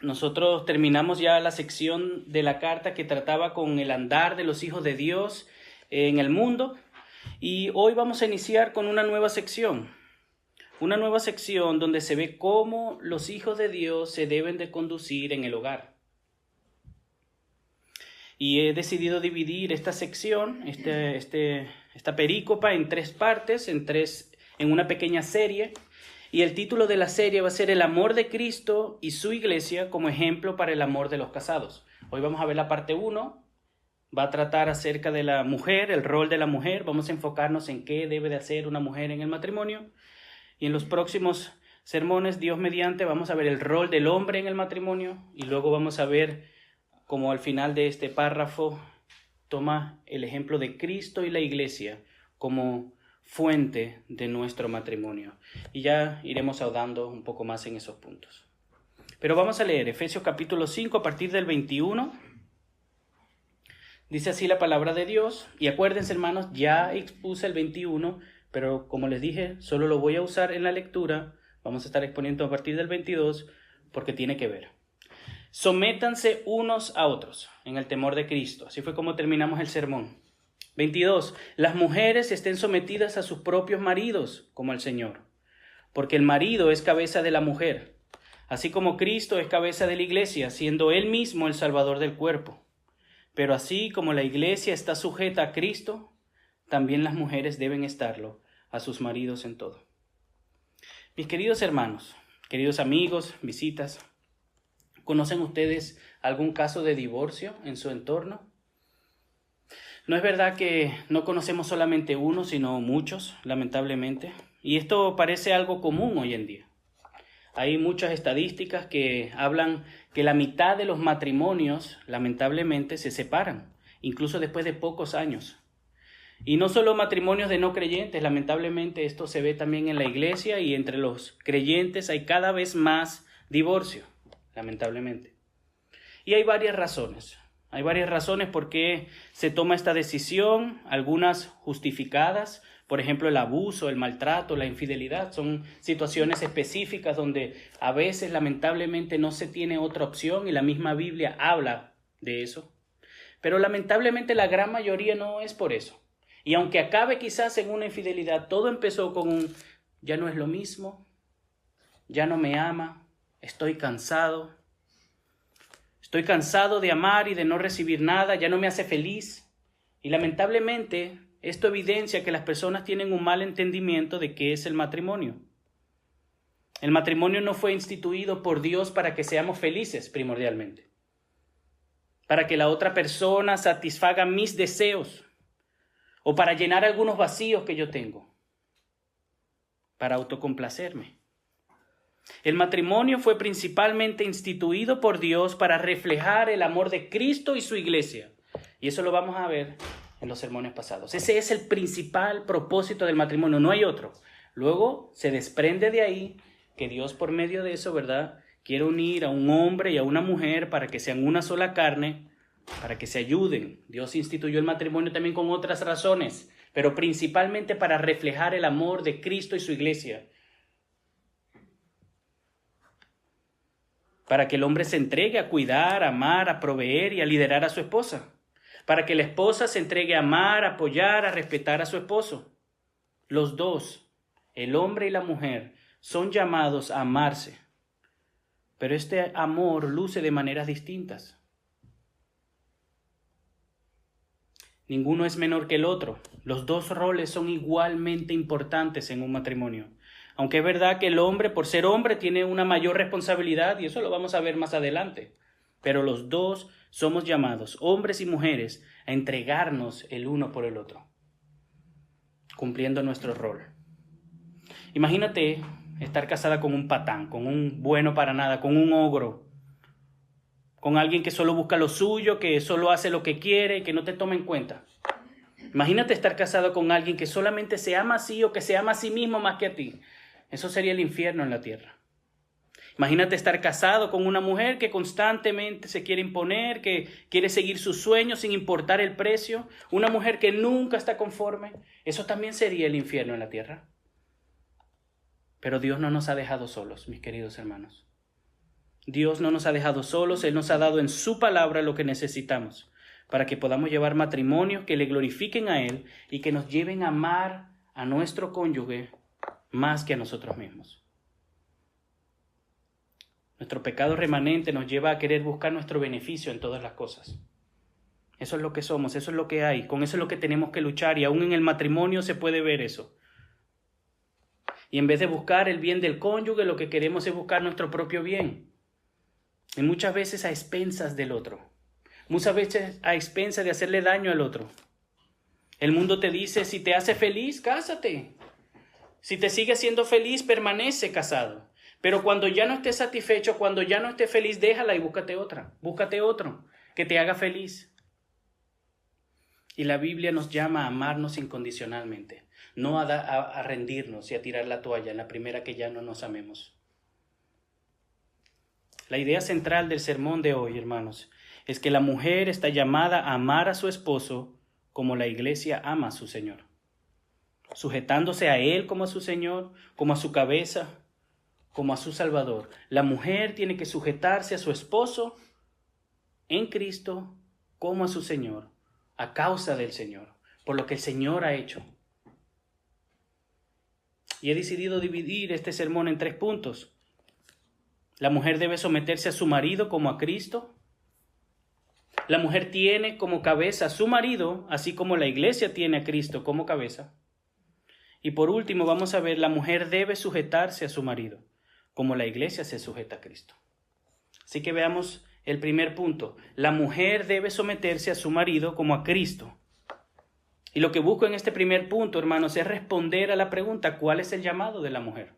Nosotros terminamos ya la sección de la carta que trataba con el andar de los hijos de Dios en el mundo, y hoy vamos a iniciar con una nueva sección donde se ve cómo los hijos de Dios se deben de conducir en el hogar. Y he decidido dividir esta sección, esta perícopa, en tres partes, en una pequeña serie. Y el título de la serie va a ser El amor de Cristo y su iglesia como ejemplo para el amor de los casados. Hoy vamos a ver la parte 1. Va a tratar acerca de la mujer, el rol de la mujer. Vamos a enfocarnos en qué debe de hacer una mujer en el matrimonio. Y en los próximos sermones, Dios mediante, vamos a ver el rol del hombre en el matrimonio. Y luego vamos a ver cómo al final de este párrafo toma el ejemplo de Cristo y la iglesia como fuente de nuestro matrimonio. Y ya iremos ahondando un poco más en esos puntos. Pero vamos a leer Efesios capítulo 5 a partir del 21. Dice así la palabra de Dios. Y acuérdense, hermanos, ya expuse el 21, pero como les dije, solo lo voy a usar en la lectura. Vamos a estar exponiendo a partir del 22 porque tiene que ver. Sométanse unos a otros en el temor de Cristo. Así fue como terminamos el sermón. 22. Las mujeres estén sometidas a sus propios maridos como al Señor, porque el marido es cabeza de la mujer, así como Cristo es cabeza de la iglesia, siendo él mismo el Salvador del cuerpo. Pero así como la iglesia está sujeta a Cristo, también las mujeres deben estarlo a sus maridos en todo. Mis queridos hermanos, queridos amigos, visitas, ¿conocen ustedes algún caso de divorcio en su entorno? No es verdad que no conocemos solamente uno, sino muchos, lamentablemente. Y esto parece algo común hoy en día. Hay muchas estadísticas que hablan que la mitad de los matrimonios, lamentablemente, se separan, incluso después de pocos años. Y no solo matrimonios de no creyentes, lamentablemente esto se ve también en la iglesia, y entre los creyentes hay cada vez más divorcio, lamentablemente. Y hay varias razones. Hay varias razones por qué se toma esta decisión, algunas justificadas, por ejemplo el abuso, el maltrato, la infidelidad, son situaciones específicas donde a veces lamentablemente no se tiene otra opción y la misma Biblia habla de eso. Pero lamentablemente la gran mayoría no es por eso. Y aunque acabe quizás en una infidelidad, todo empezó con un ya no es lo mismo, ya no me ama, estoy cansado. Estoy cansado de amar y de no recibir nada, ya no me hace feliz. Y lamentablemente, esto evidencia que las personas tienen un mal entendimiento de qué es el matrimonio. El matrimonio no fue instituido por Dios para que seamos felices primordialmente, para que la otra persona satisfaga mis deseos o para llenar algunos vacíos que yo tengo, para autocomplacerme. El matrimonio fue principalmente instituido por Dios para reflejar el amor de Cristo y su iglesia. Y eso lo vamos a ver en los sermones pasados. Ese es el principal propósito del matrimonio, no hay otro. Luego se desprende de ahí que Dios por medio de eso, ¿verdad?, quiere unir a un hombre y a una mujer para que sean una sola carne, para que se ayuden. Dios instituyó el matrimonio también con otras razones, pero principalmente para reflejar el amor de Cristo y su iglesia. Para que el hombre se entregue a cuidar, a amar, a proveer y a liderar a su esposa. Para que la esposa se entregue a amar, a apoyar, a respetar a su esposo. Los dos, el hombre y la mujer, son llamados a amarse. Pero este amor luce de maneras distintas. Ninguno es menor que el otro. Los dos roles son igualmente importantes en un matrimonio. Aunque es verdad que el hombre, por ser hombre, tiene una mayor responsabilidad, y eso lo vamos a ver más adelante. Pero los dos somos llamados, hombres y mujeres, a entregarnos el uno por el otro, cumpliendo nuestro rol. Imagínate estar casada con un patán, con un bueno para nada, con un ogro, con alguien que solo busca lo suyo, que solo hace lo que quiere, que no te toma en cuenta. Imagínate estar casado con alguien que solamente se ama a sí o que se ama a sí mismo más que a ti. Eso sería el infierno en la tierra. Imagínate estar casado con una mujer que constantemente se quiere imponer, que quiere seguir sus sueños sin importar el precio. Una mujer que nunca está conforme. Eso también sería el infierno en la tierra. Pero Dios no nos ha dejado solos, mis queridos hermanos. Dios no nos ha dejado solos, Él nos ha dado en su palabra lo que necesitamos para que podamos llevar matrimonios que le glorifiquen a Él y que nos lleven a amar a nuestro cónyuge más que a nosotros mismos. Nuestro pecado remanente nos lleva a querer buscar nuestro beneficio en todas las cosas. Eso es lo que somos, eso es lo que hay, con eso es lo que tenemos que luchar y aún en el matrimonio se puede ver eso. Y en vez de buscar el bien del cónyuge, lo que queremos es buscar nuestro propio bien. Y muchas veces a expensas del otro. Muchas veces a expensas de hacerle daño al otro. El mundo te dice, si te hace feliz, cásate. Si te sigue siendo feliz, permanece casado. Pero cuando ya no estés satisfecho, cuando ya no estés feliz, déjala y búscate otra. Búscate otro que te haga feliz. Y la Biblia nos llama a amarnos incondicionalmente. No a rendirnos y a tirar la toalla en la primera que ya no nos amemos. La idea central del sermón de hoy, hermanos, es que la mujer está llamada a amar a su esposo como la iglesia ama a su Señor, sujetándose a Él como a su Señor, como a su cabeza, como a su Salvador. La mujer tiene que sujetarse a su esposo en Cristo como a su Señor, a causa del Señor, por lo que el Señor ha hecho. Y he decidido dividir este sermón en 3 puntos. La mujer debe someterse a su marido como a Cristo. La mujer tiene como cabeza a su marido, así como la iglesia tiene a Cristo como cabeza. Y por último vamos a ver, la mujer debe sujetarse a su marido, como la iglesia se sujeta a Cristo. Así que veamos el primer punto. La mujer debe someterse a su marido como a Cristo. Y lo que busco en este primer punto, hermanos, es responder a la pregunta, ¿cuál es el llamado de la mujer?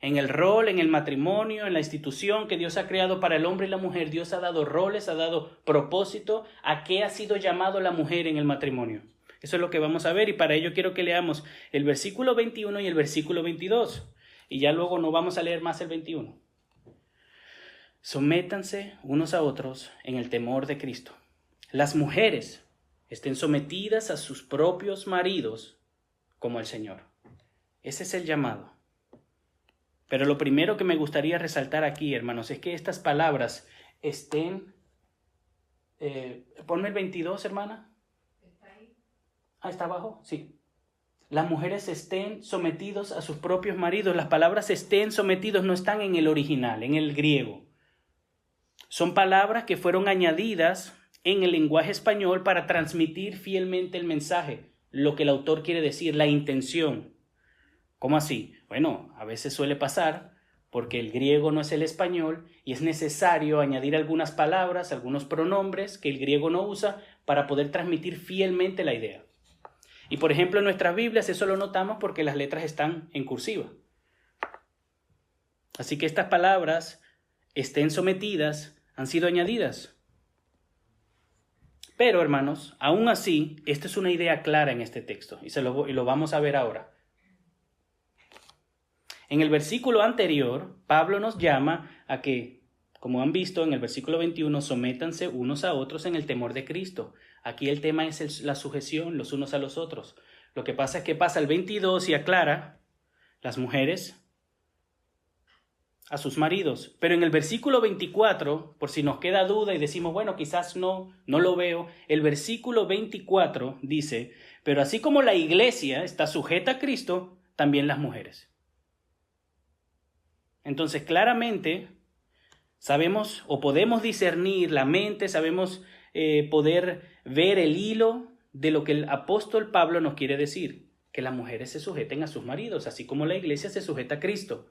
En el rol, en el matrimonio, en la institución que Dios ha creado para el hombre y la mujer, Dios ha dado roles, ha dado propósito. ¿A qué ha sido llamado la mujer en el matrimonio? Eso es lo que vamos a ver y para ello quiero que leamos el versículo 21 y el versículo 22. Y ya luego no vamos a leer más el 21. Sométanse unos a otros en el temor de Cristo. Las mujeres estén sometidas a sus propios maridos como el Señor. Ese es el llamado. Pero lo primero que me gustaría resaltar aquí, hermanos, es que estas palabras estén... ponme el 22, hermana. ¿Está ahí? Ah, ¿está abajo? Sí. Las mujeres estén sometidos a sus propios maridos. Las palabras estén sometidos no están en el original, en el griego. Son palabras que fueron añadidas en el lenguaje español para transmitir fielmente el mensaje, lo que el autor quiere decir, la intención. ¿Cómo así? Bueno, a veces suele pasar porque el griego no es el español y es necesario añadir algunas palabras, algunos pronombres que el griego no usa para poder transmitir fielmente la idea. Y por ejemplo en nuestras Biblias eso lo notamos porque las letras están en cursiva. Así que estas palabras estén sometidas han sido añadidas. Pero hermanos, aún así, esta es una idea clara en este texto y lo vamos a ver ahora. En el versículo anterior, Pablo nos llama a que, como han visto en el versículo 21, sométanse unos a otros en el temor de Cristo. Aquí el tema es la sujeción los unos a los otros. Lo que pasa es que pasa el 22 y aclara las mujeres a sus maridos. Pero en el versículo 24, por si nos queda duda y decimos, bueno, quizás no lo veo, el versículo 24 dice, pero así como la iglesia está sujeta a Cristo, también las mujeres. Entonces, claramente, sabemos o podemos discernir la mente, sabemos poder ver el hilo de lo que el apóstol Pablo nos quiere decir, que las mujeres se sujeten a sus maridos, así como la iglesia se sujeta a Cristo,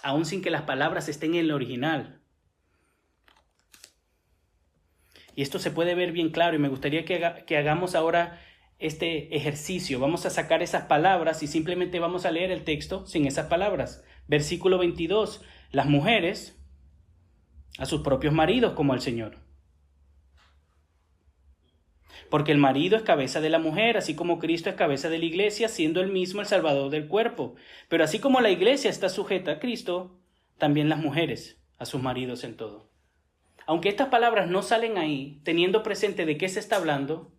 aún sin que las palabras estén en el original. Y esto se puede ver bien claro y me gustaría que hagamos ahora este ejercicio. Vamos a sacar esas palabras y simplemente vamos a leer el texto sin esas palabras. Versículo 22. Las mujeres a sus propios maridos como al Señor. Porque el marido es cabeza de la mujer, así como Cristo es cabeza de la iglesia, siendo él mismo el Salvador del cuerpo. Pero así como la iglesia está sujeta a Cristo, también las mujeres a sus maridos en todo. Aunque estas palabras no salen ahí, teniendo presente de qué se está hablando,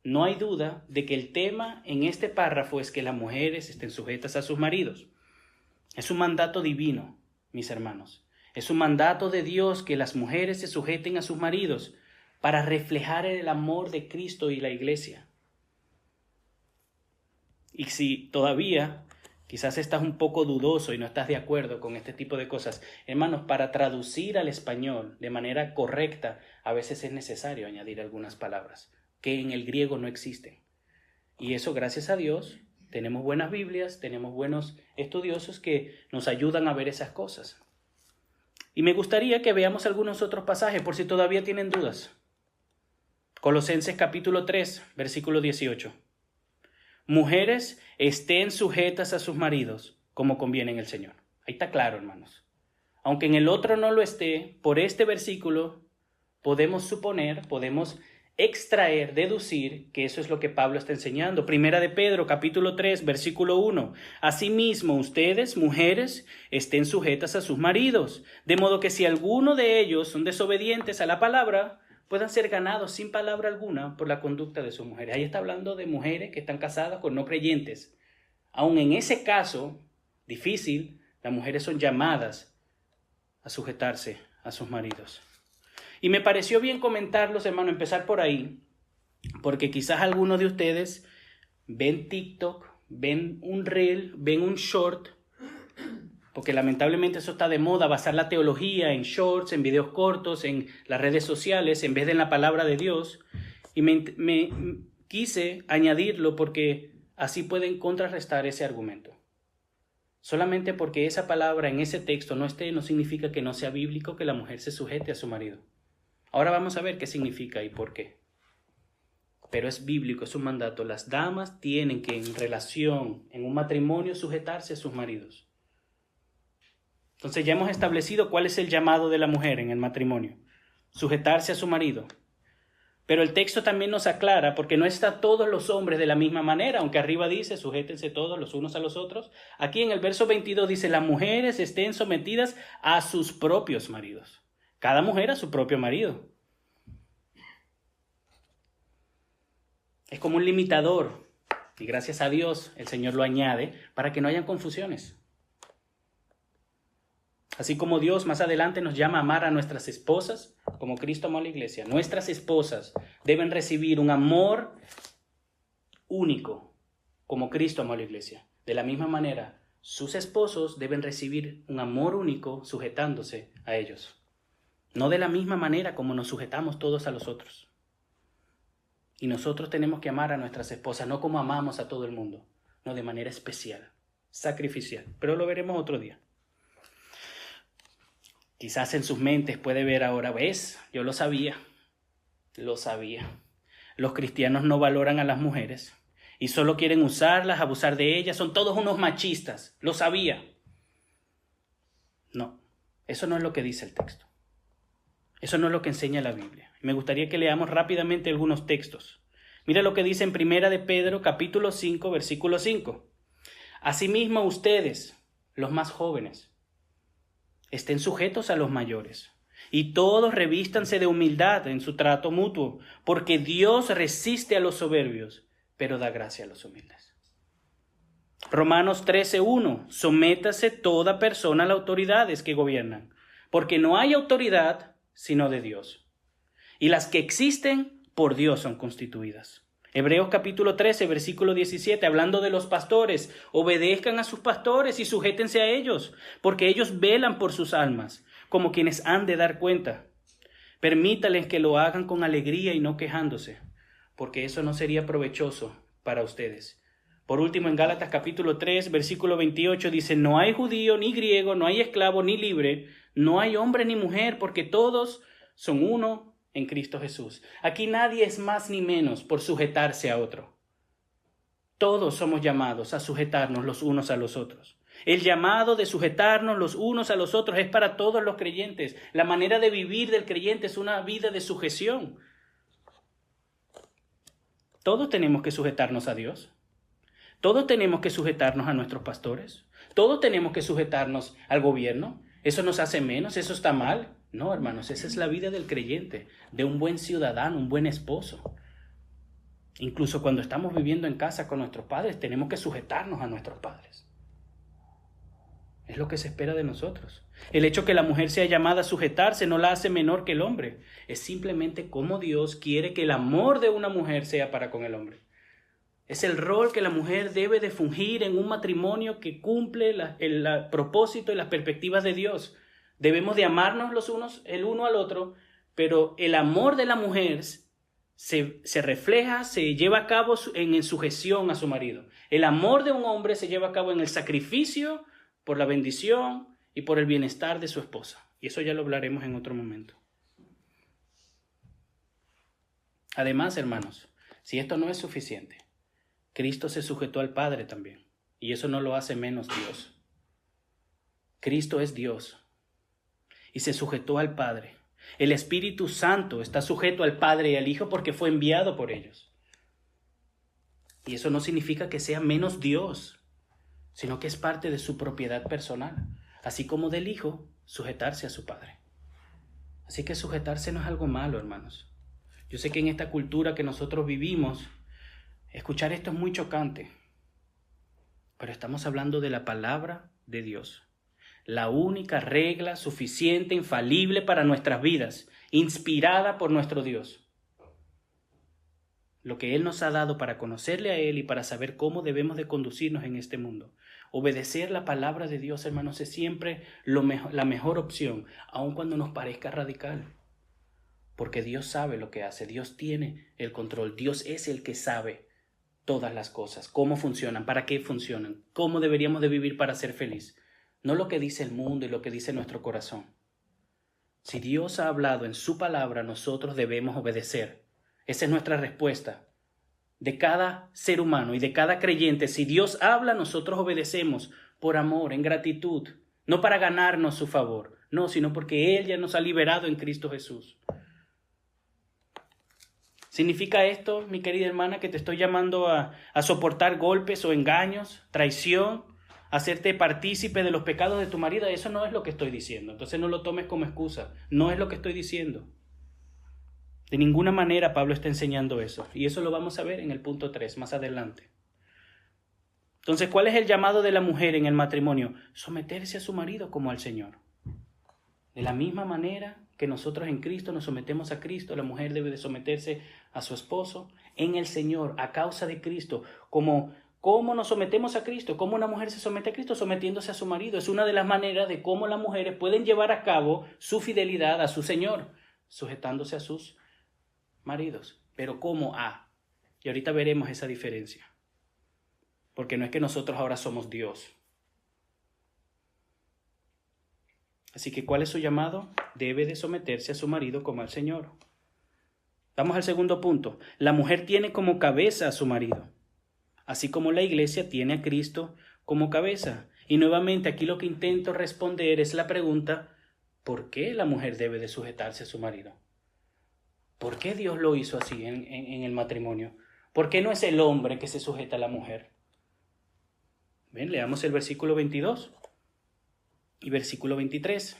no hay duda de que el tema en este párrafo es que las mujeres estén sujetas a sus maridos. Es un mandato divino. mis hermanos. Es un mandato de Dios que las mujeres se sujeten a sus maridos para reflejar el amor de Cristo y la iglesia. Y si todavía quizás estás un poco dudoso y no estás de acuerdo con este tipo de cosas, hermanos, para traducir al español de manera correcta, a veces es necesario añadir algunas palabras que en el griego no existen. Y eso, gracias a Dios, tenemos buenas Biblias, tenemos buenos estudiosos que nos ayudan a ver esas cosas. Y me gustaría que veamos algunos otros pasajes por si todavía tienen dudas. Colosenses capítulo 3, versículo 18. Mujeres, estén sujetas a sus maridos, como conviene en el Señor. Ahí está claro, hermanos. Aunque en el otro no lo esté, por este versículo podemos suponer, podemos extraer, deducir que eso es lo que Pablo está enseñando. Primera de Pedro, capítulo 3, versículo 1. Asimismo, ustedes, mujeres, estén sujetas a sus maridos, de modo que si alguno de ellos son desobedientes a la palabra, puedan ser ganados sin palabra alguna por la conducta de sus mujeres. Ahí está hablando de mujeres que están casadas con no creyentes. Aun en ese caso difícil, las mujeres son llamadas a sujetarse a sus maridos. Y me pareció bien comentarlos, hermano, empezar por ahí, porque quizás algunos de ustedes ven TikTok, ven un reel, ven un short, porque lamentablemente eso está de moda, basar la teología en shorts, en videos cortos, en las redes sociales, en vez de en la palabra de Dios. Y me quise añadirlo porque así pueden contrarrestar ese argumento. Solamente porque esa palabra en ese texto no esté, no significa que no sea bíblico que la mujer se sujete a su marido. Ahora vamos a ver qué significa y por qué. Pero es bíblico, es un mandato. Las damas tienen que en relación, en un matrimonio, sujetarse a sus maridos. Entonces ya hemos establecido cuál es el llamado de la mujer en el matrimonio. Sujetarse a su marido. Pero el texto también nos aclara, porque no está todos los hombres de la misma manera, aunque arriba dice, sujétense todos los unos a los otros. Aquí en el verso 22 dice, las mujeres estén sometidas a sus propios maridos. Cada mujer a su propio marido. Es como un limitador, y gracias a Dios el Señor lo añade, para que no hayan confusiones. Así como Dios más adelante nos llama a amar a nuestras esposas, como Cristo amó a la iglesia, nuestras esposas deben recibir un amor único, como Cristo amó a la iglesia. De la misma manera, sus esposos deben recibir un amor único sujetándose a ellos. No de la misma manera como nos sujetamos todos a los otros. Y nosotros tenemos que amar a nuestras esposas, no como amamos a todo el mundo, no de manera especial, sacrificial. Pero lo veremos otro día. Quizás en sus mentes puede ver ahora, ¿ves? Yo lo sabía. Los cristianos no valoran a las mujeres y solo quieren usarlas, abusar de ellas. Son todos unos machistas. Lo sabía. No, eso no es lo que dice el texto. Eso no es lo que enseña la Biblia. Me gustaría que leamos rápidamente algunos textos. Mira lo que dice en Primera de Pedro, capítulo 5, versículo 5. Asimismo ustedes, los más jóvenes, estén sujetos a los mayores, y todos revístanse de humildad en su trato mutuo, porque Dios resiste a los soberbios, pero da gracia a los humildes. Romanos 13:1, sométase toda persona a las autoridades que gobiernan, porque no hay autoridad sino de Dios, y las que existen por Dios son constituidas. Hebreos capítulo 13, versículo 17, hablando de los pastores, obedezcan a sus pastores y sujétense a ellos, porque ellos velan por sus almas, como quienes han de dar cuenta. Permítanles que lo hagan con alegría y no quejándose, porque eso no sería provechoso para ustedes. Por último, en Gálatas capítulo 3, versículo 28, dice, no hay judío ni griego, no hay esclavo ni libre, no hay hombre ni mujer, porque todos son uno en Cristo Jesús. Aquí nadie es más ni menos por sujetarse a otro. Todos somos llamados a sujetarnos los unos a los otros. El llamado de sujetarnos los unos a los otros es para todos los creyentes. La manera de vivir del creyente es una vida de sujeción. Todos tenemos que sujetarnos a Dios. Todos tenemos que sujetarnos a nuestros pastores. Todos tenemos que sujetarnos al gobierno. ¿Eso nos hace menos? ¿Eso está mal? No, hermanos, esa es la vida del creyente, de un buen ciudadano, un buen esposo. Incluso cuando estamos viviendo en casa con nuestros padres, tenemos que sujetarnos a nuestros padres. Es lo que se espera de nosotros. El hecho que la mujer sea llamada a sujetarse no la hace menor que el hombre. Es simplemente como Dios quiere que el amor de una mujer sea para con el hombre. Es el rol que la mujer debe de fungir en un matrimonio que cumple el propósito y las perspectivas de Dios. Debemos de amarnos los unos el uno al otro, pero el amor de la mujer se refleja, se lleva a cabo en sujeción a su marido. El amor de un hombre se lleva a cabo en el sacrificio por la bendición y por el bienestar de su esposa. Y eso ya lo hablaremos en otro momento. Además, hermanos, si esto no es suficiente, Cristo se sujetó al Padre también. Y eso no lo hace menos Dios. Cristo es Dios. Y se sujetó al Padre. El Espíritu Santo está sujeto al Padre y al Hijo porque fue enviado por ellos. Y eso no significa que sea menos Dios, sino que es parte de su propiedad personal, así como del Hijo sujetarse a su Padre. Así que sujetarse no es algo malo, hermanos. Yo sé que en esta cultura que nosotros vivimos, escuchar esto es muy chocante, pero estamos hablando de la palabra de Dios. La única regla suficiente, infalible para nuestras vidas, inspirada por nuestro Dios. Lo que Él nos ha dado para conocerle a Él y para saber cómo debemos de conducirnos en este mundo. Obedecer la palabra de Dios, hermanos, es siempre la mejor opción, aun cuando nos parezca radical. Porque Dios sabe lo que hace, Dios tiene el control, Dios es el que sabe todas las cosas, cómo funcionan, para qué funcionan, cómo deberíamos de vivir para ser feliz. No lo que dice el mundo y lo que dice nuestro corazón. Si Dios ha hablado en su palabra, nosotros debemos obedecer. Esa es nuestra respuesta de cada ser humano y de cada creyente. Si Dios habla, nosotros obedecemos por amor, en gratitud, no para ganarnos su favor, no, sino porque Él ya nos ha liberado en Cristo Jesús. ¿Significa esto, mi querida hermana, que te estoy llamando a soportar golpes o engaños, traición, hacerte partícipe de los pecados de tu marido? Eso no es lo que estoy diciendo. Entonces no lo tomes como excusa. No es lo que estoy diciendo. De ninguna manera Pablo está enseñando eso. Y eso lo vamos a ver en el punto 3, más adelante. Entonces, ¿cuál es el llamado de la mujer en el matrimonio? Someterse a su marido como al Señor. De la misma manera que nosotros en Cristo nos sometemos a Cristo, la mujer debe de someterse a su esposo en el Señor, a causa de Cristo. ¿Cómo nos sometemos a Cristo? ¿Cómo una mujer se somete a Cristo? Sometiéndose a su marido. Es una de las maneras de cómo las mujeres pueden llevar a cabo su fidelidad a su Señor, sujetándose a sus maridos. Pero ¿cómo? Y ahorita veremos esa diferencia. Porque no es que nosotros ahora somos Dios. Así que, ¿cuál es su llamado? Debe de someterse a su marido como al Señor. Vamos al segundo punto. La mujer tiene como cabeza a su marido, así como la iglesia tiene a Cristo como cabeza. Y nuevamente aquí lo que intento responder es la pregunta, ¿por qué la mujer debe de sujetarse a su marido? ¿Por qué Dios lo hizo así en el matrimonio? ¿Por qué no es el hombre que se sujeta a la mujer? Ven, leamos el versículo 22 y versículo 23.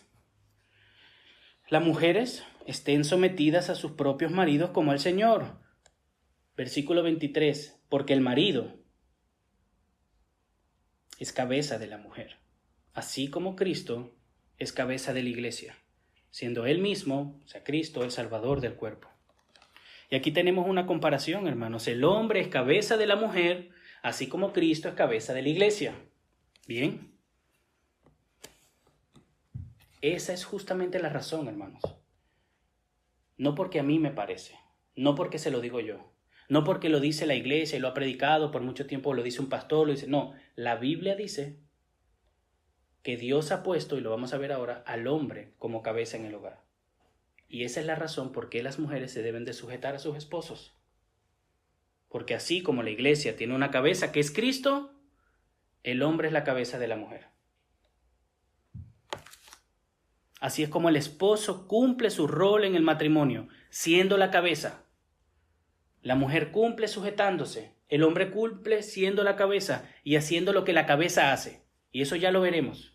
Las mujeres estén sometidas a sus propios maridos como al Señor. Versículo 23. Porque el marido es cabeza de la mujer, así como Cristo es cabeza de la iglesia, siendo Él mismo, o sea, Cristo, el Salvador del cuerpo. Y aquí tenemos una comparación, hermanos. El hombre es cabeza de la mujer, así como Cristo es cabeza de la iglesia. Bien. Esa es justamente la razón, hermanos. No porque a mí me parece, no porque se lo digo yo, no porque lo dice la iglesia y lo ha predicado por mucho tiempo, lo dice un pastor, lo dice. No, la Biblia dice que Dios ha puesto, y lo vamos a ver ahora, al hombre como cabeza en el hogar. Y esa es la razón por qué las mujeres se deben de sujetar a sus esposos. Porque así como la iglesia tiene una cabeza que es Cristo, el hombre es la cabeza de la mujer. Así es como el esposo cumple su rol en el matrimonio, siendo la cabeza. La mujer cumple sujetándose, el hombre cumple siendo la cabeza y haciendo lo que la cabeza hace. Y eso ya lo veremos.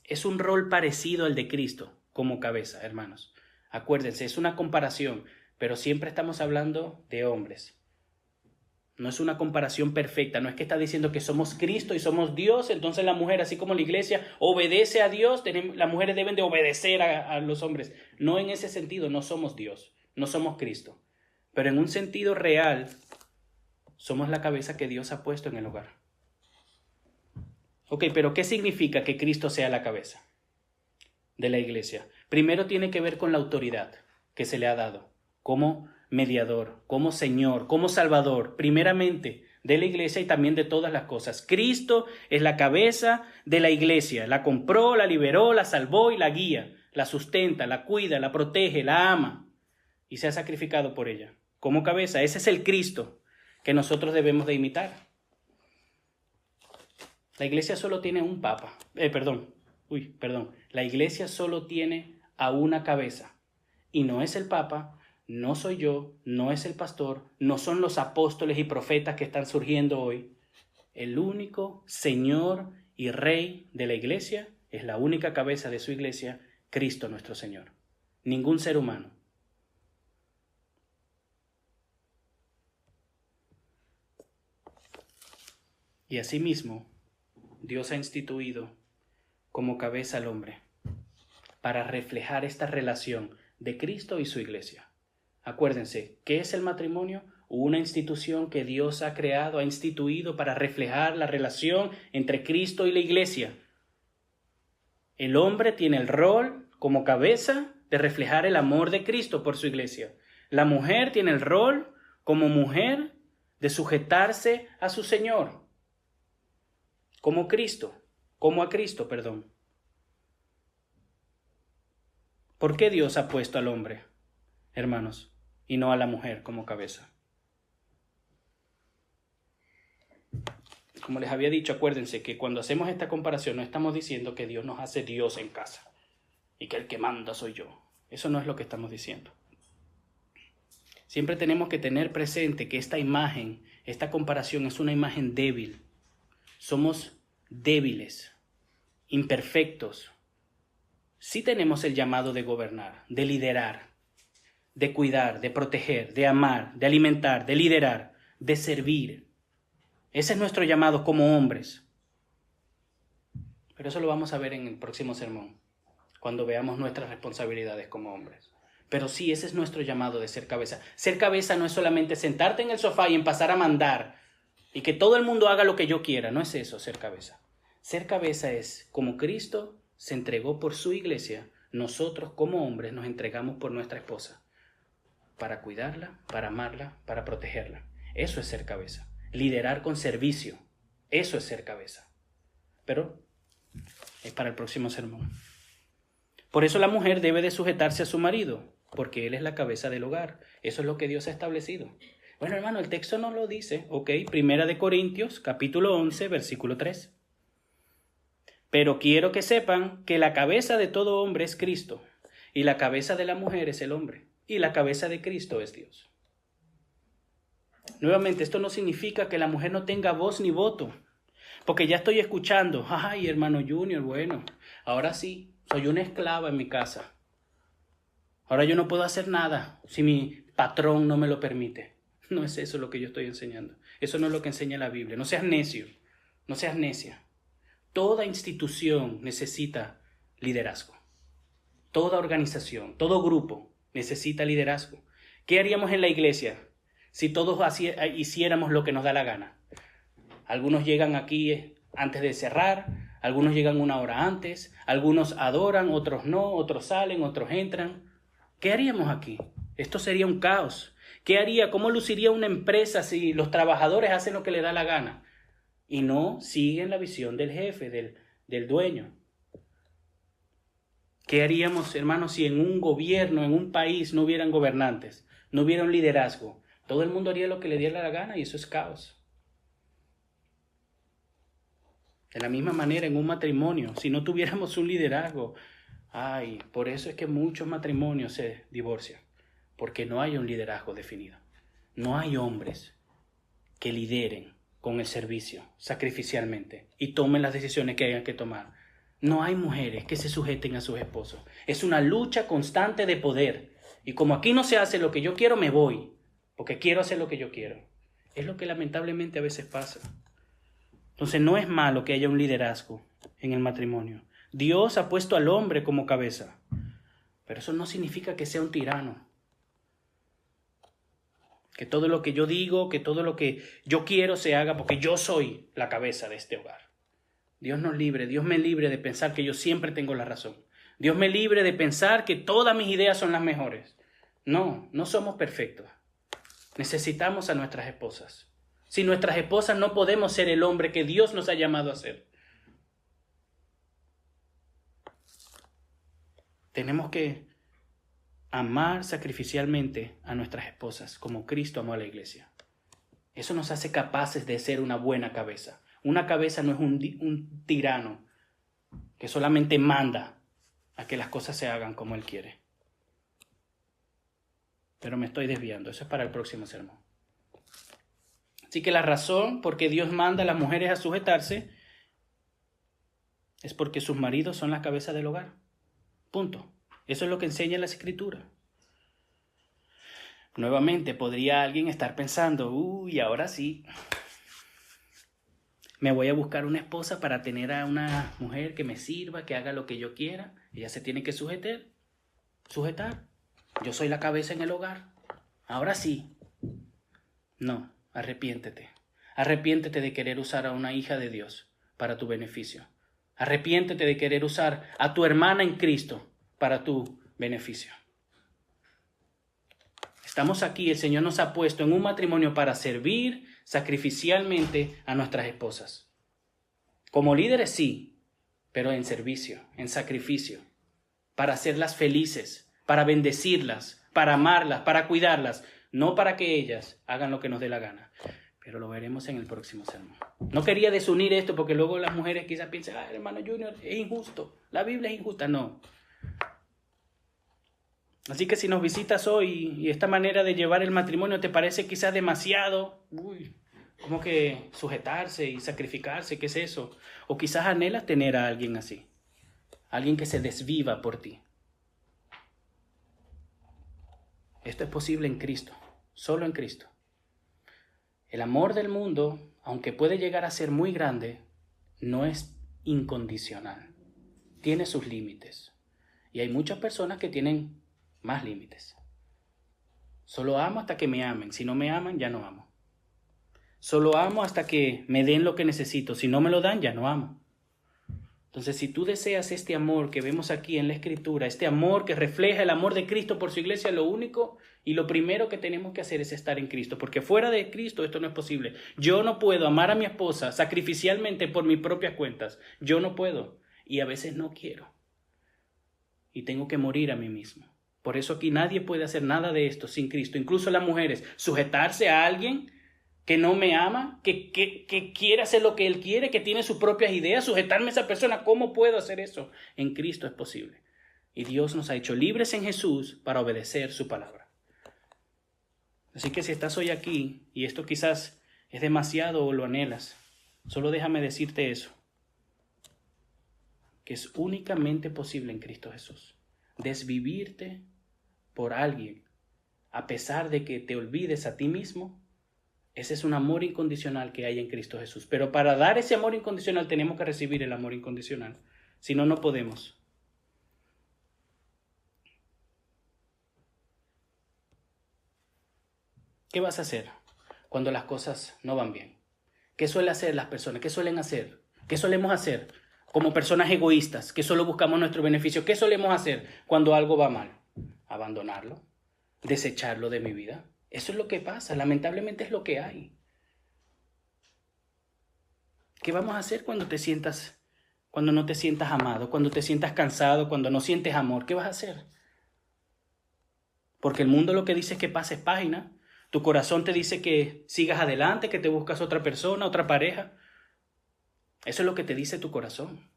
Es un rol parecido al de Cristo como cabeza, hermanos. Acuérdense, es una comparación, pero siempre estamos hablando de hombres. No es una comparación perfecta, no es que está diciendo que somos Cristo y somos Dios, entonces la mujer, así como la iglesia, obedece a Dios, las mujeres deben de obedecer a los hombres. No en ese sentido, no somos Dios, no somos Cristo. Pero en un sentido real, somos la cabeza que Dios ha puesto en el hogar. Ok, pero ¿qué significa que Cristo sea la cabeza de la iglesia? Primero tiene que ver con la autoridad que se le ha dado como mediador, como Señor, como Salvador, primeramente de la iglesia y también de todas las cosas. Cristo es la cabeza de la iglesia, la compró, la liberó, la salvó y la guía, la sustenta, la cuida, la protege, la ama y se ha sacrificado por ella. Como cabeza, ese es el Cristo que nosotros debemos de imitar. La iglesia solo tiene un papa, la iglesia solo tiene a una cabeza y no es el papa, no soy yo, no es el pastor, no son los apóstoles y profetas que están surgiendo hoy. El único Señor y Rey de la iglesia es la única cabeza de su iglesia, Cristo nuestro Señor. Ningún ser humano. Y asimismo, Dios ha instituido como cabeza al hombre para reflejar esta relación de Cristo y su iglesia. Acuérdense, ¿qué es el matrimonio? Una institución que Dios ha creado, ha instituido para reflejar la relación entre Cristo y la iglesia. El hombre tiene el rol como cabeza de reflejar el amor de Cristo por su iglesia. La mujer tiene el rol como mujer de sujetarse a su Señor, como a Cristo. ¿Por qué Dios ha puesto al hombre, hermanos, y no a la mujer como cabeza? Como les había dicho, acuérdense que cuando hacemos esta comparación no estamos diciendo que Dios nos hace Dios en casa y que el que manda soy yo. Eso no es lo que estamos diciendo. Siempre tenemos que tener presente que esta imagen, esta comparación es una imagen débil. Somos débiles, imperfectos. Sí tenemos el llamado de gobernar, de liderar, de cuidar, de proteger, de amar, de alimentar, de liderar, de servir. Ese es nuestro llamado como hombres. Pero eso lo vamos a ver en el próximo sermón, cuando veamos nuestras responsabilidades como hombres. Pero sí, ese es nuestro llamado de ser cabeza. Ser cabeza no es solamente sentarte en el sofá y empezar a mandar y que todo el mundo haga lo que yo quiera. No es eso, ser cabeza. Ser cabeza es como Cristo se entregó por su iglesia, nosotros como hombres nos entregamos por nuestra esposa para cuidarla, para amarla, para protegerla. Eso es ser cabeza. Liderar con servicio. Eso es ser cabeza. Pero es para el próximo sermón. Por eso la mujer debe de sujetarse a su marido, porque él es la cabeza del hogar. Eso es lo que Dios ha establecido. Bueno, hermano, el texto no lo dice, ¿ok? Primera de Corintios, capítulo 11, versículo 3. Pero quiero que sepan que la cabeza de todo hombre es Cristo, y la cabeza de la mujer es el hombre, y la cabeza de Cristo es Dios. Nuevamente, esto no significa que la mujer no tenga voz ni voto, porque ya estoy escuchando, ay, hermano Junior, bueno, ahora sí, soy una esclava en mi casa. Ahora yo no puedo hacer nada si mi patrón no me lo permite. No es eso lo que yo estoy enseñando. Eso no es lo que enseña la Biblia. No seas necio, no seas necia. Toda institución necesita liderazgo. Toda organización, todo grupo necesita liderazgo. ¿Qué haríamos en la iglesia si todos hiciéramos lo que nos da la gana? Algunos llegan aquí antes de cerrar, algunos llegan una hora antes, algunos adoran, otros no, otros salen, otros entran. ¿Qué haríamos aquí? Esto sería un caos. ¿Qué haría? ¿Cómo luciría una empresa si los trabajadores hacen lo que les da la gana y no siguen la visión del jefe, del dueño? ¿Qué haríamos, hermanos, si en un gobierno, en un país no hubieran gobernantes, no hubiera un liderazgo? Todo el mundo haría lo que le diera la gana y eso es caos. De la misma manera, en un matrimonio, si no tuviéramos un liderazgo, por eso es que muchos matrimonios se divorcian, porque no hay un liderazgo definido. No hay hombres que lideren con el servicio sacrificialmente y tomen las decisiones que hayan que tomar. No hay mujeres que se sujeten a sus esposos. Es una lucha constante de poder. Y como aquí no se hace lo que yo quiero, me voy, porque quiero hacer lo que yo quiero. Es lo que lamentablemente a veces pasa. Entonces no es malo que haya un liderazgo en el matrimonio. Dios ha puesto al hombre como cabeza, pero eso no significa que sea un tirano. Que todo lo que yo digo, que todo lo que yo quiero se haga porque yo soy la cabeza de este hogar. Dios nos libre, Dios me libre de pensar que yo siempre tengo la razón. Dios me libre de pensar que todas mis ideas son las mejores. No, no somos perfectos. Necesitamos a nuestras esposas. Sin nuestras esposas no podemos ser el hombre que Dios nos ha llamado a ser. Tenemos que amar sacrificialmente a nuestras esposas como Cristo amó a la iglesia. Eso nos hace capaces de ser una buena cabeza. Una cabeza no es un tirano que solamente manda a que las cosas se hagan como él quiere. Pero me estoy desviando, eso es para el próximo sermón. Así que la razón por qué Dios manda a las mujeres a sujetarse es porque sus maridos son la cabeza del hogar. Punto. Eso es lo que enseña la Escritura. Nuevamente podría alguien estar pensando, ahora sí, me voy a buscar una esposa para tener a una mujer que me sirva, que haga lo que yo quiera. Ella se tiene que sujetar. Yo soy la cabeza en el hogar. Ahora sí. No, arrepiéntete. Arrepiéntete de querer usar a una hija de Dios para tu beneficio. Arrepiéntete de querer usar a tu hermana en Cristo para tu beneficio. Estamos aquí, el Señor nos ha puesto en un matrimonio para servir sacrificialmente a nuestras esposas. Como líderes sí, pero en servicio, en sacrificio, para hacerlas felices, para bendecirlas, para amarlas, para cuidarlas, no para que ellas hagan lo que nos dé la gana. Pero lo veremos en el próximo sermón. No quería desunir esto porque luego las mujeres quizás piensen, hermano Junior, es injusto, la Biblia es injusta. No. Así que si nos visitas hoy y esta manera de llevar el matrimonio te parece quizás demasiado, como que sujetarse y sacrificarse, ¿qué es eso? O quizás anhelas tener a alguien así, alguien que se desviva por ti. Esto es posible en Cristo, solo en Cristo. El amor del mundo, aunque puede llegar a ser muy grande, no es incondicional. Tiene sus límites. Y hay muchas personas que tienen más límites. Solo amo hasta que me amen. Si no me aman, ya no amo. Solo amo hasta que me den lo que necesito. Si no me lo dan, ya no amo. Entonces, si tú deseas este amor que vemos aquí en la Escritura, este amor que refleja el amor de Cristo por su iglesia, lo único y lo primero que tenemos que hacer es estar en Cristo, porque fuera de Cristo esto no es posible. Yo no puedo amar a mi esposa sacrificialmente por mis propias cuentas. Yo no puedo y a veces no quiero. Y tengo que morir a mí mismo. Por eso aquí nadie puede hacer nada de esto sin Cristo. Incluso las mujeres, sujetarse a alguien que no me ama, que quiere hacer lo que él quiere, que tiene sus propias ideas, sujetarme a esa persona. ¿Cómo puedo hacer eso? En Cristo es posible. Y Dios nos ha hecho libres en Jesús para obedecer su palabra. Así que si estás hoy aquí y esto quizás es demasiado o lo anhelas, solo déjame decirte eso, que es únicamente posible en Cristo Jesús. Desvivirte por alguien, a pesar de que te olvides a ti mismo, ese es un amor incondicional que hay en Cristo Jesús. Pero para dar ese amor incondicional tenemos que recibir el amor incondicional. Si no, no podemos. ¿Qué vas a hacer cuando las cosas no van bien? ¿Qué suelen hacer las personas? ¿Qué suelen hacer? ¿Qué solemos hacer como personas egoístas que solo buscamos nuestro beneficio? ¿Qué solemos hacer cuando algo va mal? Abandonarlo, desecharlo de mi vida. Eso es lo que pasa, lamentablemente es lo que hay. ¿Qué vamos a hacer cuando no te sientas amado, cuando te sientas cansado, cuando no sientes amor? ¿Qué vas a hacer? Porque el mundo lo que dice es que pases página. Tu corazón te dice que sigas adelante, que te buscas otra persona, otra pareja. Eso es lo que te dice tu corazón.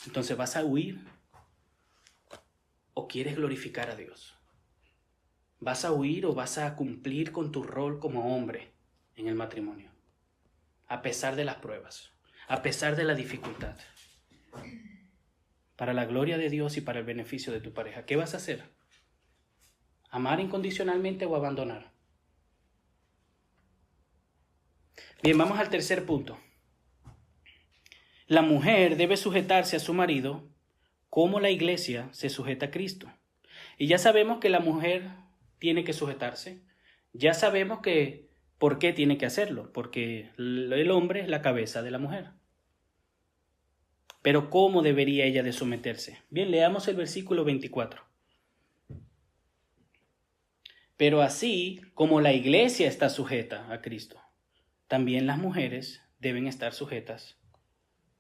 Entonces, ¿vas a huir? ¿O quieres glorificar a Dios? ¿Vas a huir o vas a cumplir con tu rol como hombre en el matrimonio? A pesar de las pruebas, a pesar de la dificultad. Para la gloria de Dios y para el beneficio de tu pareja. ¿Qué vas a hacer? amar incondicionalmente o abandonar. Bien, vamos al tercer punto. La mujer debe sujetarse a su marido como la iglesia se sujeta a Cristo. Y ya sabemos que la mujer tiene que sujetarse. Ya sabemos que por qué tiene que hacerlo, porque el hombre es la cabeza de la mujer. Pero ¿cómo debería ella de someterse? Bien, leamos el versículo 24. Pero así como la iglesia está sujeta a Cristo, también las mujeres deben estar sujetas,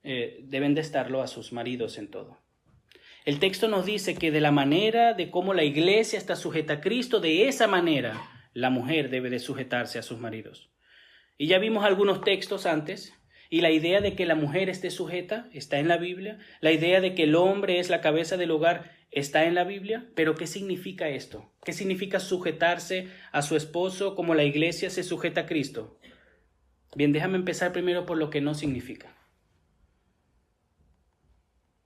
deben de estarlo a sus maridos en todo. El texto nos dice que de la manera de cómo la iglesia está sujeta a Cristo, de esa manera la mujer debe de sujetarse a sus maridos. Y ya vimos algunos textos antes, y la idea de que la mujer esté sujeta está en la Biblia, la idea de que el hombre es la cabeza del hogar está en la Biblia, pero ¿qué significa esto? ¿Qué significa sujetarse a su esposo como la iglesia se sujeta a Cristo? Bien, déjame empezar primero por lo que no significa.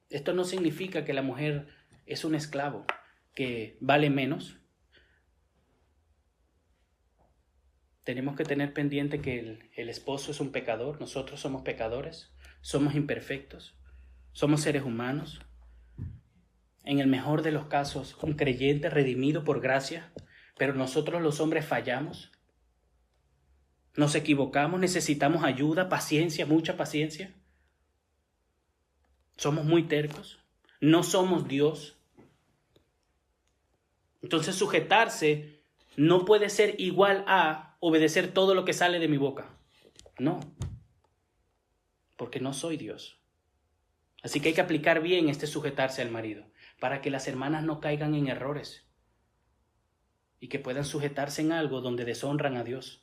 Esto no significa que la mujer es un esclavo, que vale menos. Tenemos que tener pendiente que el esposo es un pecador, nosotros somos pecadores, somos imperfectos, somos seres humanos. En el mejor de los casos, un creyente redimido por gracia, pero nosotros los hombres fallamos. Nos equivocamos, necesitamos ayuda, paciencia, mucha paciencia. Somos muy tercos, no somos Dios. Entonces sujetarse no puede ser igual a obedecer todo lo que sale de mi boca. No, porque no soy Dios. Así que hay que aplicar bien este sujetarse al marido, para que las hermanas no caigan en errores y que puedan sujetarse en algo donde deshonran a Dios.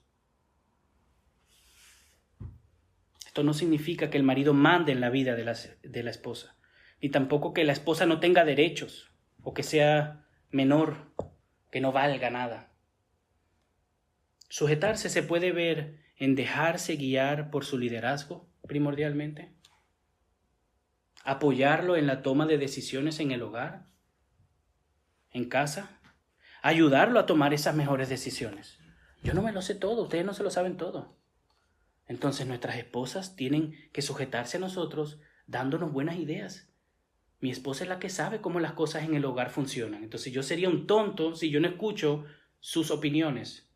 Esto no significa que el marido mande en la vida de la esposa, ni tampoco que la esposa no tenga derechos o que sea menor, que no valga nada. Sujetarse se puede ver en dejarse guiar por su liderazgo, primordialmente, apoyarlo en la toma de decisiones en el hogar, en casa, ayudarlo a tomar esas mejores decisiones. Yo no me lo sé todo, ustedes no se lo saben todo. Entonces nuestras esposas tienen que sujetarse a nosotros dándonos buenas ideas. Mi esposa es la que sabe cómo las cosas en el hogar funcionan. Entonces yo sería un tonto si yo no escucho sus opiniones.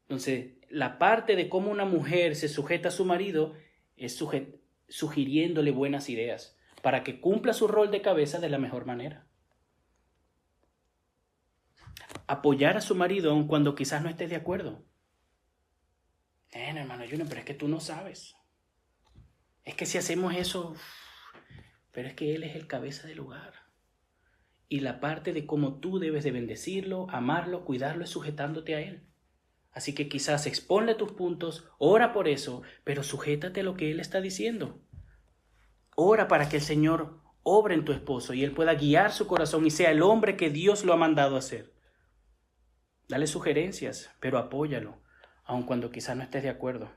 Entonces la parte de cómo una mujer se sujeta a su marido es sugiriéndole buenas ideas para que cumpla su rol de cabeza de la mejor manera. Apoyar a su marido aun cuando quizás no esté de acuerdo. Hermano Junior, pero es que tú no sabes. Es que si hacemos eso, pero es que él es el cabeza del hogar. Y la parte de cómo tú debes de bendecirlo, amarlo, cuidarlo es sujetándote a él. Así que quizás exponle tus puntos, ora por eso, pero sujétate a lo que él está diciendo. Ora para que el Señor obre en tu esposo y él pueda guiar su corazón y sea el hombre que Dios lo ha mandado a ser. Dale sugerencias, pero apóyalo, aun cuando quizás no estés de acuerdo.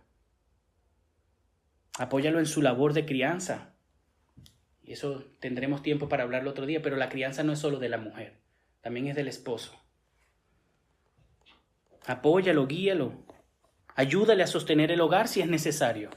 Apóyalo en su labor de crianza. Y eso tendremos tiempo para hablarlo otro día, pero la crianza no es solo de la mujer, también es del esposo. Apóyalo, guíalo. Ayúdale a sostener el hogar si es necesario.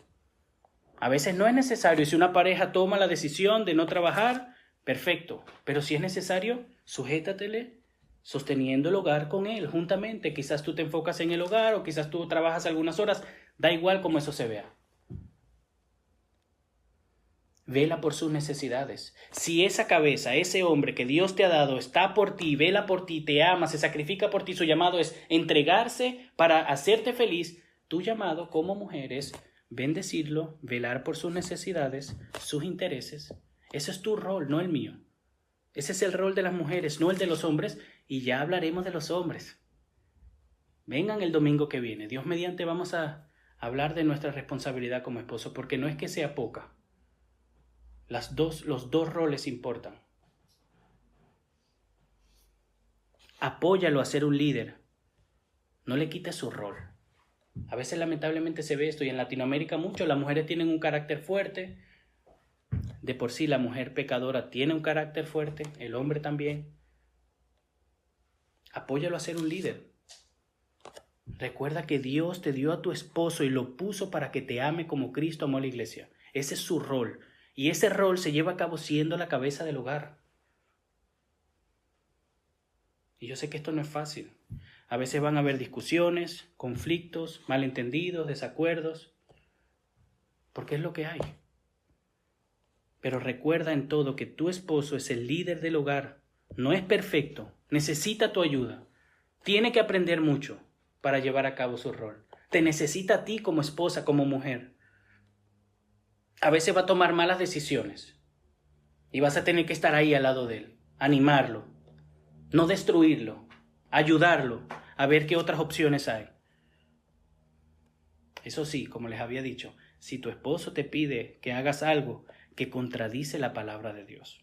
A veces no es necesario. Si una pareja toma la decisión de no trabajar, perfecto. Pero si es necesario, sujétatele sosteniendo el hogar con él, juntamente. Quizás tú te enfocas en el hogar o quizás tú trabajas algunas horas. Da igual cómo eso se vea. Vela por sus necesidades. Si esa cabeza, ese hombre que Dios te ha dado está por ti, vela por ti, te ama, se sacrifica por ti, su llamado es entregarse para hacerte feliz. Tu llamado como mujer es bendecirlo, velar por sus necesidades, sus intereses. Ese es tu rol, no el mío. Ese es el rol de las mujeres, no el de los hombres, y ya hablaremos de los hombres. Vengan el domingo que viene. Dios mediante vamos a hablar de nuestra responsabilidad como esposo, porque no es que sea poca. Los dos roles importan. Apóyalo a ser un líder. No le quites su rol. A veces lamentablemente se ve esto y en Latinoamérica mucho. Las mujeres tienen un carácter fuerte. De por sí la mujer pecadora tiene un carácter fuerte. El hombre también. Apóyalo a ser un líder. Recuerda que Dios te dio a tu esposo y lo puso para que te ame como Cristo amó a la iglesia. Ese es su rol. Y ese rol se lleva a cabo siendo la cabeza del hogar. Y yo sé que esto no es fácil. A veces van a haber discusiones, conflictos, malentendidos, desacuerdos, porque es lo que hay. Pero recuerda en todo que tu esposo es el líder del hogar. No es perfecto, necesita tu ayuda. Tiene que aprender mucho para llevar a cabo su rol. Te necesita a ti como esposa, como mujer. A veces va a tomar malas decisiones y vas a tener que estar ahí al lado de él, animarlo, no destruirlo, ayudarlo a ver qué otras opciones hay. Eso sí, como les había dicho, si tu esposo te pide que hagas algo que contradice la palabra de Dios,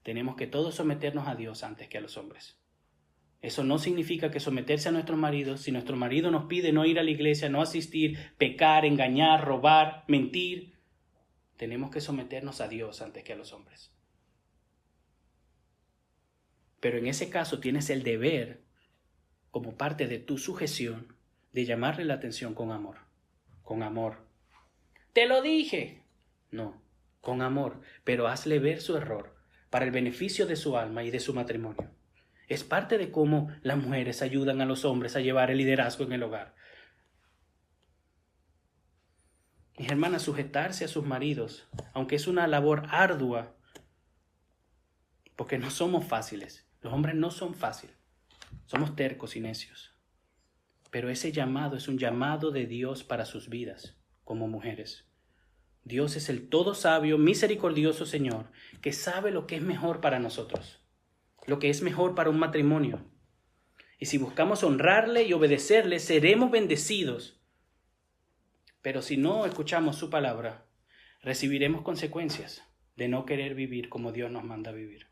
tenemos que todos someternos a Dios antes que a los hombres. Eso no significa que someterse a nuestros maridos, si nuestro marido nos pide no ir a la iglesia, no asistir, pecar, engañar, robar, mentir, tenemos que someternos a Dios antes que a los hombres. Pero en ese caso tienes el deber, como parte de tu sujeción, de llamarle la atención con amor. Con amor. ¡Te lo dije! No, con amor, pero hazle ver su error para el beneficio de su alma y de su matrimonio. Es parte de cómo las mujeres ayudan a los hombres a llevar el liderazgo en el hogar. Mis hermanas, sujetarse a sus maridos, aunque es una labor ardua, porque no somos fáciles. Los hombres no son fáciles. Somos tercos y necios. Pero ese llamado es un llamado de Dios para sus vidas, como mujeres. Dios es el todo sabio, misericordioso Señor, que sabe lo que es mejor para nosotros, lo que es mejor para un matrimonio. Y si buscamos honrarle y obedecerle, seremos bendecidos. Pero si no escuchamos su palabra, recibiremos consecuencias de no querer vivir como Dios nos manda vivir.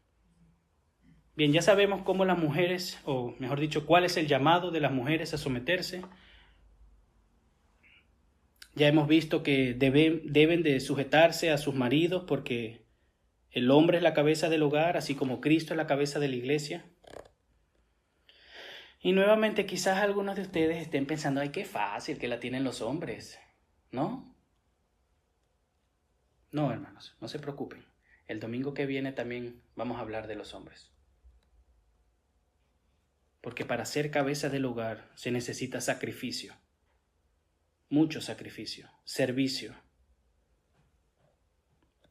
Bien, ya sabemos cómo las mujeres, o mejor dicho, cuál es el llamado de las mujeres a someterse. Ya hemos visto que deben de sujetarse a sus maridos porque el hombre es la cabeza del hogar, así como Cristo es la cabeza de la iglesia. Y nuevamente quizás algunos de ustedes estén pensando, ay, qué fácil que la tienen los hombres, ¿no? No, hermanos, no se preocupen. El domingo que viene también vamos a hablar de los hombres. Porque para ser cabeza del hogar se necesita sacrificio. Mucho sacrificio, servicio.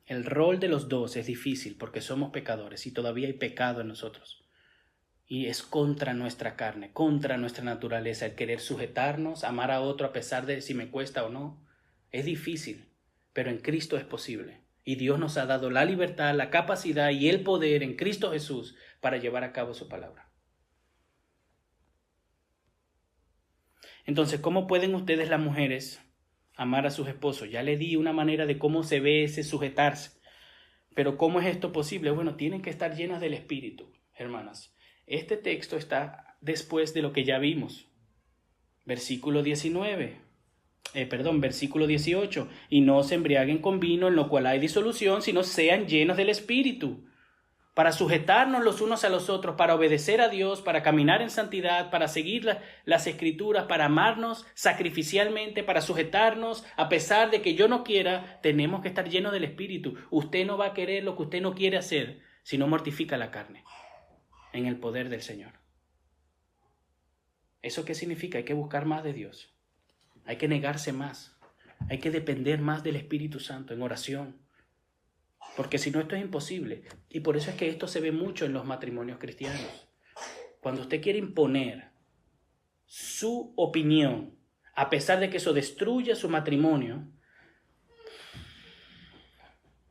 El rol de los dos es difícil porque somos pecadores y todavía hay pecado en nosotros. Y es contra nuestra carne, contra nuestra naturaleza, el querer sujetarnos, amar a otro a pesar de si me cuesta o no. Es difícil, pero en Cristo es posible. Y Dios nos ha dado la libertad, la capacidad y el poder en Cristo Jesús para llevar a cabo su palabra. Entonces, ¿cómo pueden ustedes las mujeres amar a sus esposos? Ya les di una manera de cómo se ve ese sujetarse. Pero ¿cómo es esto posible? Bueno, tienen que estar llenas del Espíritu, hermanas. Este texto está después de lo que ya vimos. Versículo 18. Y no se embriaguen con vino en lo cual hay disolución, sino sean llenos del Espíritu. Para sujetarnos los unos a los otros, para obedecer a Dios, para caminar en santidad, para seguir las Escrituras, para amarnos sacrificialmente, para sujetarnos a pesar de que yo no quiera, tenemos que estar llenos del Espíritu. Usted no va a querer lo que usted no quiere hacer si no mortifica la carne en el poder del Señor. ¿Eso qué significa? Hay que buscar más de Dios. Hay que negarse más. Hay que depender más del Espíritu Santo en oración. Porque si no, esto es imposible. Y por eso es que esto se ve mucho en los matrimonios cristianos. Cuando usted quiere imponer su opinión, a pesar de que eso destruya su matrimonio,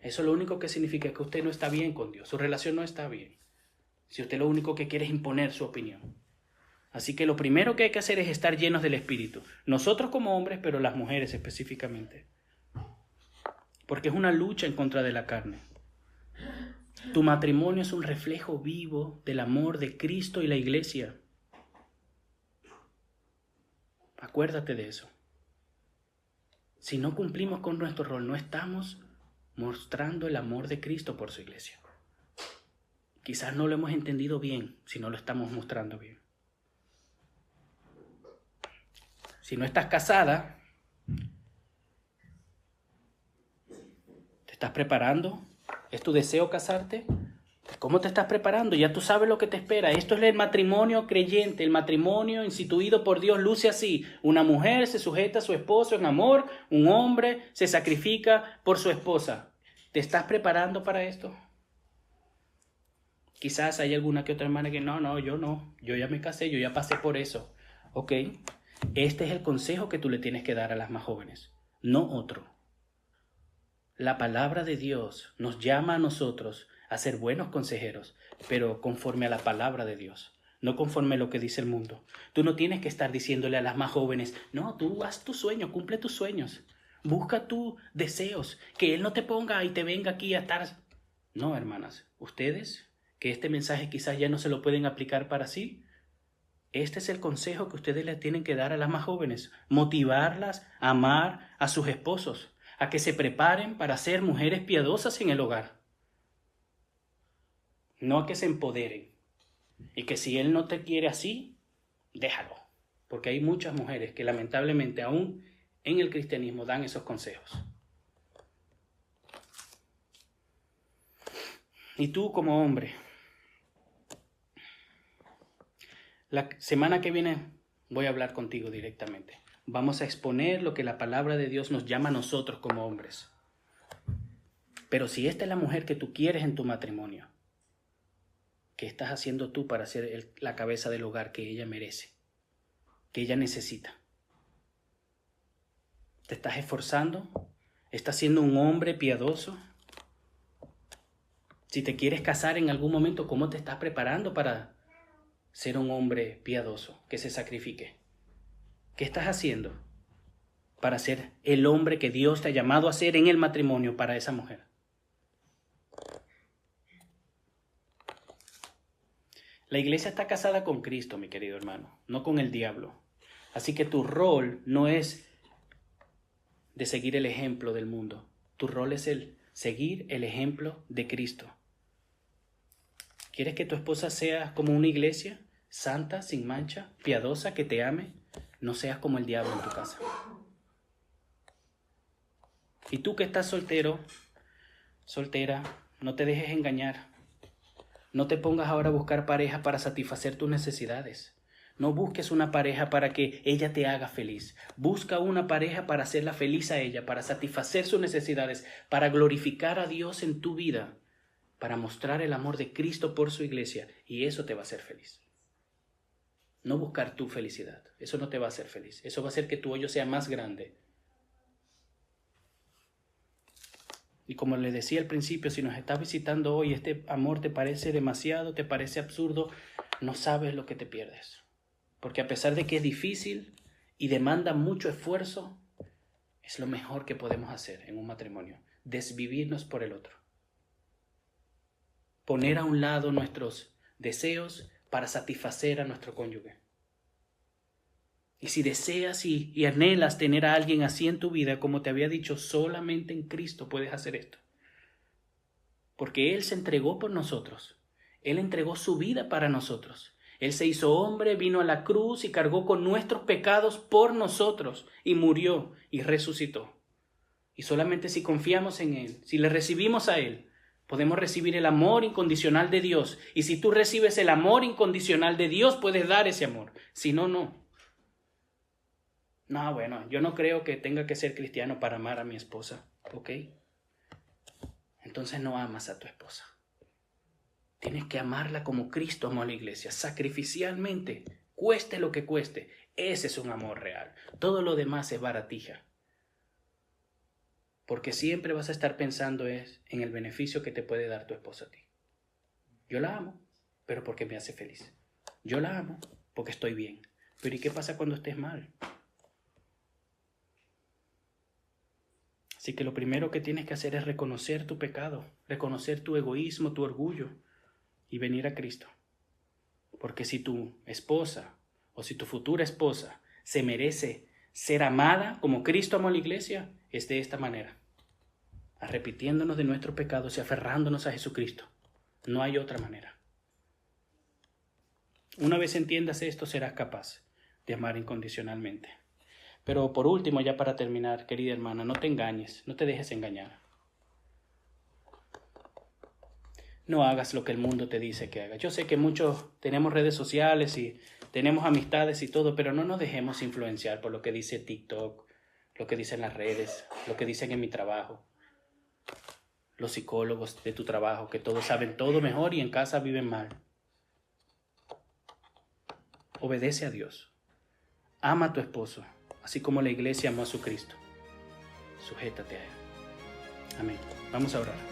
eso lo único que significa es que usted no está bien con Dios. Su relación no está bien. Si usted lo único que quiere es imponer su opinión. Así que lo primero que hay que hacer es estar llenos del Espíritu. Nosotros como hombres, pero las mujeres específicamente. Porque es una lucha en contra de la carne. Tu matrimonio es un reflejo vivo del amor de Cristo y la iglesia. Acuérdate de eso. Si no cumplimos con nuestro rol, no estamos mostrando el amor de Cristo por su iglesia. Quizás no lo hemos entendido bien si no lo estamos mostrando bien. si no estás casada, ¿te estás preparando? ¿Es tu deseo casarte? ¿Cómo te estás preparando? Ya tú sabes lo que te espera. Esto es el matrimonio creyente, el matrimonio instituido por Dios luce así. Una mujer se sujeta a su esposo en amor, un hombre se sacrifica por su esposa. ¿Te estás preparando para esto? Quizás hay alguna que otra hermana que no, yo ya me casé, yo ya pasé por eso. Ok, este es el consejo que tú le tienes que dar a las más jóvenes, no otro. La palabra de Dios nos llama a nosotros a ser buenos consejeros, pero conforme a la palabra de Dios, no conforme a lo que dice el mundo. Tú no tienes que estar diciéndole a las más jóvenes, no, tú haz tu sueño, cumple tus sueños, busca tus deseos, que Él no te ponga y te venga aquí a estar... No, hermanas, ustedes, que este mensaje quizás ya no se lo pueden aplicar para sí, este es el consejo que ustedes le tienen que dar a las más jóvenes, motivarlas a amar a sus esposos, a que se preparen para ser mujeres piadosas en el hogar. No a que se empoderen. Y que si él no te quiere así, déjalo. Porque hay muchas mujeres que lamentablemente aún en el cristianismo dan esos consejos. Y tú como hombre, la semana que viene voy a hablar contigo directamente. Vamos a exponer lo que la palabra de Dios nos llama a nosotros como hombres. Pero si esta es la mujer que tú quieres en tu matrimonio, ¿qué estás haciendo tú para ser la cabeza del hogar que ella merece, que ella necesita? ¿Te estás esforzando? ¿Estás siendo un hombre piadoso? Si te quieres casar en algún momento, ¿cómo te estás preparando para ser un hombre piadoso que se sacrifique? ¿Qué estás haciendo para ser el hombre que Dios te ha llamado a ser en el matrimonio para esa mujer? La iglesia está casada con Cristo, mi querido hermano, no con el diablo. Así que tu rol no es de seguir el ejemplo del mundo. Tu rol es el seguir el ejemplo de Cristo. ¿Quieres que tu esposa sea como una iglesia? Santa, sin mancha, piadosa, que te ame. No seas como el diablo en tu casa. Y tú que estás soltero, soltera, no te dejes engañar. No te pongas ahora a buscar pareja para satisfacer tus necesidades. No busques una pareja para que ella te haga feliz. Busca una pareja para hacerla feliz a ella, para satisfacer sus necesidades, para glorificar a Dios en tu vida, para mostrar el amor de Cristo por su iglesia, y eso te va a hacer feliz. No buscar tu felicidad, eso no te va a hacer feliz. Eso va a hacer que tu hoyo sea más grande. Y como les decía al principio, si nos estás visitando hoy, este amor te parece demasiado, te parece absurdo, no sabes lo que te pierdes. Porque a pesar de que es difícil y demanda mucho esfuerzo, es lo mejor que podemos hacer en un matrimonio, desvivirnos por el otro. Poner a un lado nuestros deseos para satisfacer a nuestro cónyuge. Y si deseas y anhelas tener a alguien así en tu vida, como te había dicho, solamente en Cristo puedes hacer esto. Porque Él se entregó por nosotros. Él entregó su vida para nosotros. Él se hizo hombre, vino a la cruz y cargó con nuestros pecados por nosotros y murió y resucitó. Y solamente si confiamos en Él, si le recibimos a Él, podemos recibir el amor incondicional de Dios. Y si tú recibes el amor incondicional de Dios, puedes dar ese amor. Si no, no. No, bueno, yo no creo que tenga que ser cristiano para amar a mi esposa, ¿ok? Entonces no amas a tu esposa. Tienes que amarla como Cristo amó a la iglesia, sacrificialmente, cueste lo que cueste. Ese es un amor real. Todo lo demás es baratija. Porque siempre vas a estar pensando en el beneficio que te puede dar tu esposa a ti. Yo la amo, pero porque me hace feliz. Yo la amo porque estoy bien. Pero ¿y qué pasa cuando estés mal? Así que lo primero que tienes que hacer es reconocer tu pecado, reconocer tu egoísmo, tu orgullo y venir a Cristo. Porque si tu esposa o si tu futura esposa se merece ser amada como Cristo amó a la iglesia, es de esta manera, arrepintiéndonos de nuestros pecados y aferrándonos a Jesucristo. No hay otra manera. Una vez entiendas esto, serás capaz de amar incondicionalmente. Pero por último, ya para terminar, querida hermana, no te engañes, no te dejes engañar. No hagas lo que el mundo te dice que hagas. Yo sé que muchos tenemos redes sociales y tenemos amistades y todo, pero no nos dejemos influenciar por lo que dice TikTok, lo que dicen las redes, lo que dicen en mi trabajo. Los psicólogos de tu trabajo, que todos saben todo mejor y en casa viven mal. Obedece a Dios. Ama a tu esposo, así como la iglesia amó a su Cristo. Sujétate a él. Amén. Vamos a orar.